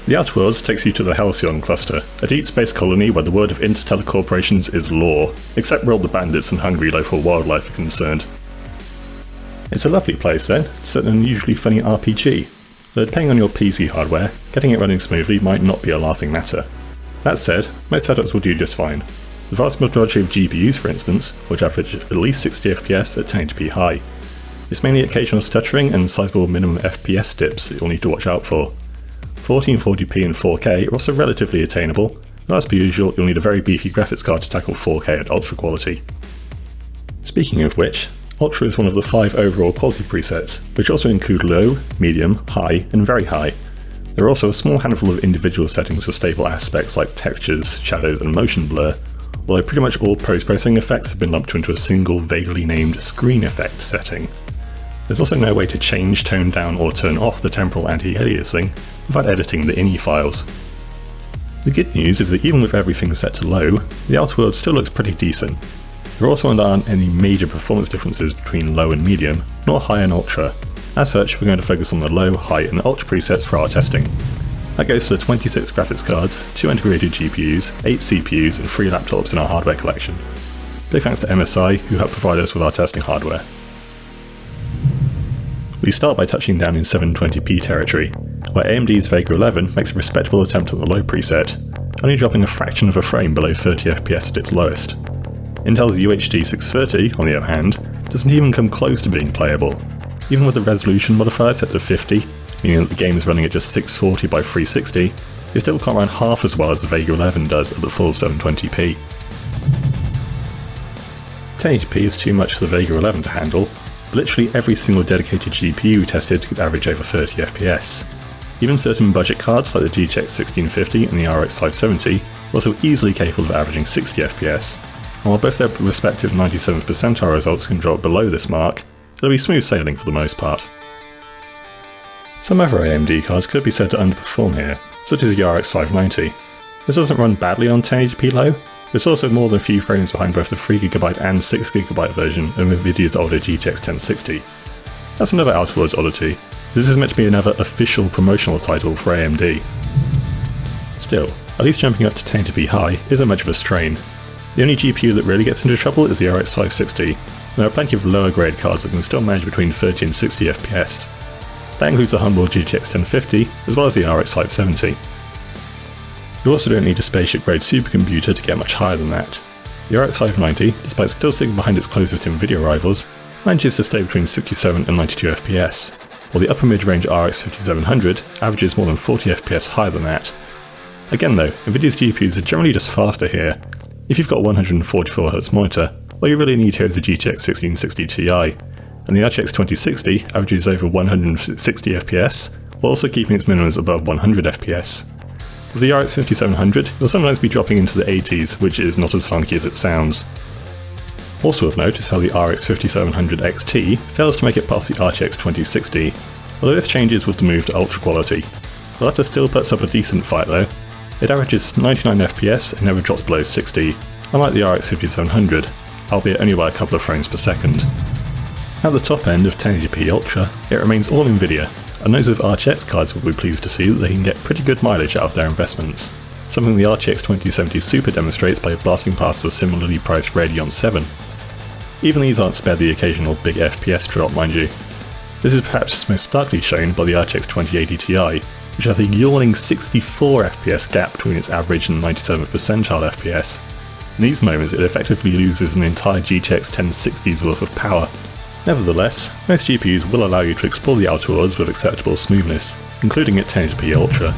The Outer Worlds takes you to the Halcyon cluster, a deep space colony where the word of interstellar corporations is law, except where all the bandits and hungry local wildlife are concerned. It's a lovely place then, set in an unusually funny RPG, though depending on your PC hardware, getting it running smoothly might not be a laughing matter. That said, most setups will do just fine. The vast majority of GPUs, for instance, which average at least 60 FPS at 1080p high. It's mainly occasional stuttering and sizable minimum FPS dips that you'll need to watch out for. 1440p and 4K are also relatively attainable, though as per usual you'll need a very beefy graphics card to tackle 4K at ultra quality. Speaking of which, Ultra is one of the 5 overall quality presets, which also include low, medium, high, and very high. There are also a small handful of individual settings for stable aspects like textures, shadows, and motion blur, although pretty much all post-processing effects have been lumped into a single vaguely named screen effect setting. There's also no way to change, tone down, or turn off the temporal anti-aliasing without editing the INI files. The good news is that even with everything set to low, the Outer Worlds still looks pretty decent. There also aren't any major performance differences between low and medium, nor high and ultra. As such, we're going to focus on the low, high, and ultra presets for our testing. That goes for 26 graphics cards, 2 integrated GPUs, 8 CPUs, and 3 laptops in our hardware collection. Big thanks to MSI, who helped provide us with our testing hardware. We start by touching down in 720p territory, where AMD's Vega 11 makes a respectable attempt at the low preset, only dropping a fraction of a frame below 30 FPS at its lowest. Intel's UHD 630, on the other hand, doesn't even come close to being playable. Even with the resolution modifier set to 50, meaning that the game is running at just 640 by 360, it still can't run half as well as the Vega 11 does at the full 720p. 1080p is too much for the Vega 11 to handle, but literally every single dedicated GPU tested could average over 30 FPS. Even certain budget cards like the GTX 1650 and the RX 570 are also easily capable of averaging 60 FPS, and while both their respective 97th percentile results can drop below this mark, it'll be smooth sailing for the most part. Some other AMD cards could be said to underperform here, such as the RX 590. This doesn't run badly on 1080p low, but it's also more than a few frames behind both the 3GB and 6GB version of Nvidia's older GTX 1060. That's another Outer Worlds oddity. This is meant to be another official promotional title for AMD. Still, at least jumping up to 1080p high isn't much of a strain. The only GPU that really gets into trouble is the RX 560, and there are plenty of lower grade cards that can still manage between 30 and 60 FPS. That includes the humble GTX 1050, as well as the RX 570. You also don't need a spaceship grade supercomputer to get much higher than that. The RX 590, despite still sitting behind its closest Nvidia rivals, manages to stay between 67 and 92 FPS, while the upper mid-range RX 5700 averages more than 40 FPS higher than that. Again though, Nvidia's GPUs are generally just faster here. If you've got a 144Hz monitor, all you really need here is a GTX 1660 Ti, and the RTX 2060 averages over 160 FPS, while also keeping its minimums above 100 FPS. With the RX 5700, you'll sometimes be dropping into the 80s, which is not as funky as it sounds. Also of note is how the RX 5700 XT fails to make it past the RTX 2060, although this changes with the move to ultra quality. The latter still puts up a decent fight though. It averages 99 FPS and never drops below 60, unlike the RX 5700, albeit only by a couple of frames per second. At the top end of 1080p Ultra, it remains all Nvidia, and those with RTX cards will be pleased to see that they can get pretty good mileage out of their investments, something the RTX 2070 Super demonstrates by blasting past the similarly priced Radeon 7. Even these aren't spared the occasional big FPS drop, mind you. This is perhaps most starkly shown by the RTX 2080 Ti, which has a yawning 64 FPS gap between its average and 97th percentile FPS. In these moments it effectively loses an entire GTX 1060's worth of power. Nevertheless, most GPUs will allow you to explore the Outer Worlds with acceptable smoothness, including at 1080p Ultra.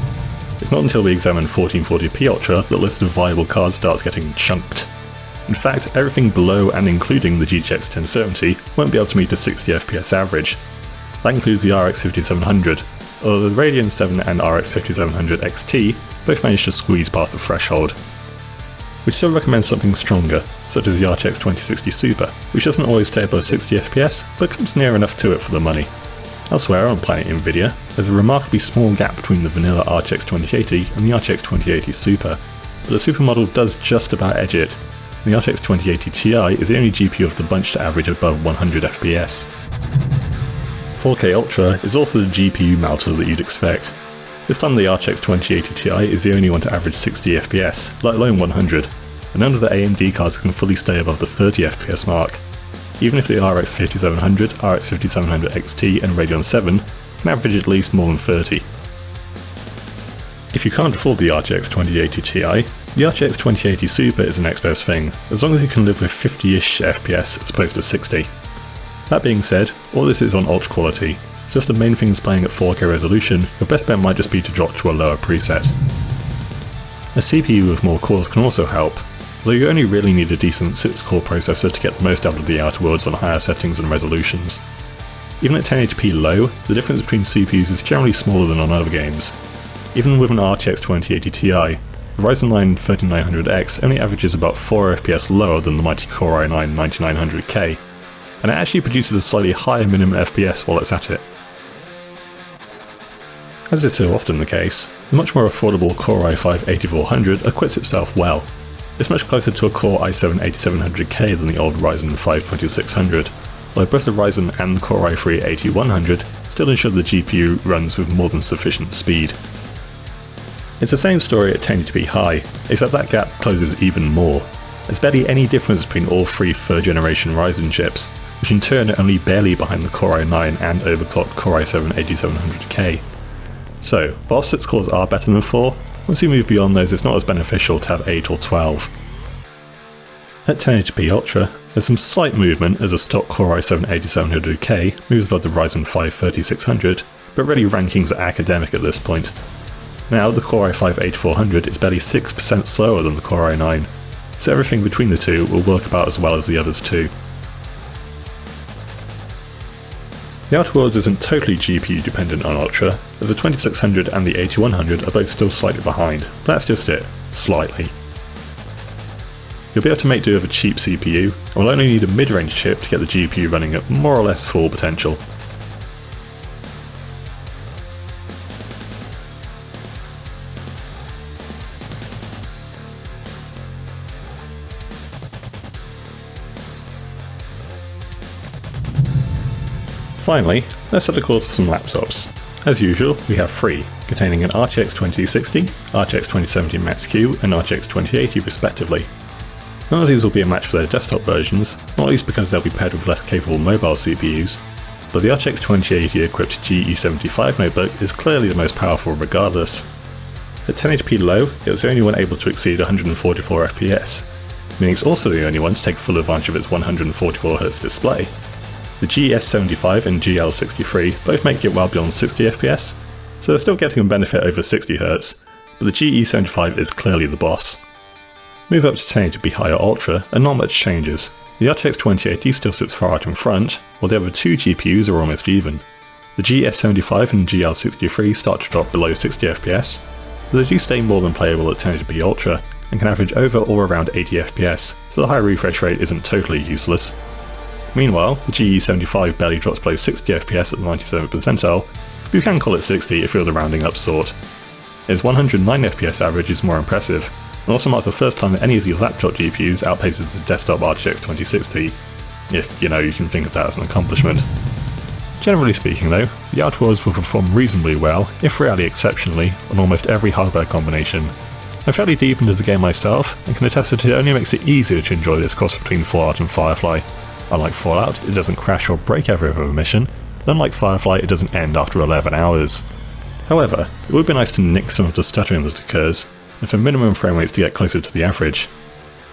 It's not until we examine 1440p Ultra that the list of viable cards starts getting chunked. In fact, everything below and including the GTX 1070 won't be able to meet a 60 FPS average. That includes the RX 5700, although the Radeon 7 and RX 5700 XT both managed to squeeze past the threshold. We'd still recommend something stronger, such as the RTX 2060 Super, which doesn't always stay above 60 FPS, but comes near enough to it for the money. Elsewhere on Planet Nvidia, there's a remarkably small gap between the vanilla RTX 2080 and the RTX 2080 Super, but the Super model does just about edge it, and the RTX 2080 Ti is the only GPU of the bunch to average above 100 FPS. 4K Ultra is also the GPU melter that you'd expect. This time the RTX 2080 Ti is the only one to average 60 FPS, let alone 100, and none of the AMD cards can fully stay above the 30 FPS mark. Even if the RX 5700, RX 5700 XT and Radeon 7 can average at least more than 30. If you can't afford the RTX 2080 Ti, the RTX 2080 Super is the next best thing, as long as you can live with 50-ish FPS as opposed to 60. That being said, all this is on ultra quality, so if the main thing is playing at 4K resolution, your best bet might just be to drop to a lower preset. A CPU with more cores can also help, though you only really need a decent 6-core processor to get the most out of the Outer Worlds on higher settings and resolutions. Even at 1080p low, the difference between CPUs is generally smaller than on other games. Even with an RTX 2080 Ti, the Ryzen 9 3900X only averages about 4 FPS lower than the mighty Core i9 9900K, and it actually produces a slightly higher minimum FPS while it's at it. As is so often the case, the much more affordable Core i5 8400 acquits itself well. It's much closer to a Core i7 8700K than the old Ryzen 5 2600, although both the Ryzen and the Core i3 8100 still ensure the GPU runs with more than sufficient speed. It's the same story at 1080p high, except that gap closes even more. There's barely any difference between all three 3rd generation Ryzen chips, which in turn are only barely behind the Core i9 and overclocked Core i7 8700K. So, while 6 cores are better than 4, once you move beyond those it's not as beneficial to have 8 or 12. At 1080p Ultra, there's some slight movement as the stock Core i7 8700K moves above the Ryzen 5 3600, but really rankings are academic at this point. Now the Core i5 8400 is barely 6% slower than the Core i9, so everything between the two will work about as well as the others too. The Outer Worlds isn't totally GPU dependent on Ultra, as the 2600 and the 8100 are both still slightly behind, but that's just it, slightly. You'll be able to make do with a cheap CPU, and will only need a mid-range chip to get the GPU running at more or less full potential. Finally, let's set the course for some laptops. As usual, we have 3, containing an RTX 2060, RTX 2070 Max-Q and RTX 2080 respectively. None of these will be a match for their desktop versions, not least because they'll be paired with less capable mobile CPUs, but the RTX 2080 equipped GE75 notebook is clearly the most powerful regardless. At 1080p low, it was the only one able to exceed 144 FPS, meaning it's also the only one to take full advantage of its 144Hz display. The GS75 and GL63 both make it well beyond 60 FPS, so they're still getting a benefit over 60Hz, but the GE75 is clearly the boss. Move up to 1080p higher Ultra and not much changes. The RTX 2080 still sits far out in front, while the other two GPUs are almost even. The GS75 and GL63 start to drop below 60 FPS, but they do stay more than playable at 1080p Ultra, and can average over or around 80 FPS, so the high refresh rate isn't totally useless. Meanwhile, the GE75 barely drops below 60 FPS at the 97th percentile, but you can call it 60 if you're the rounding up sort. Its 109 FPS average is more impressive, and also marks the first time that any of these laptop GPUs outpaces the desktop RTX 2060, if, you can think of that as an accomplishment. Generally speaking though, the Outer Worlds will perform reasonably well, if rarely exceptionally, on almost every hardware combination. I'm fairly deep into the game myself, and can attest that it only makes it easier to enjoy this cross between Fallout and Firefly. Unlike Fallout, it doesn't crash or break every other mission, and unlike Firefly, it doesn't end after 11 hours. However, it would be nice to nick some of the stuttering that occurs, and for minimum frame rates to get closer to the average.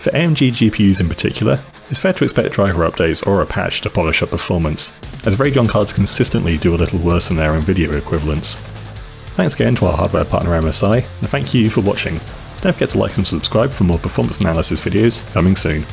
For AMD GPUs in particular, it's fair to expect driver updates or a patch to polish up performance, as Radeon cards consistently do a little worse than their Nvidia equivalents. Thanks again to our hardware partner MSI, and thank you for watching. Don't forget to like and subscribe for more performance analysis videos coming soon.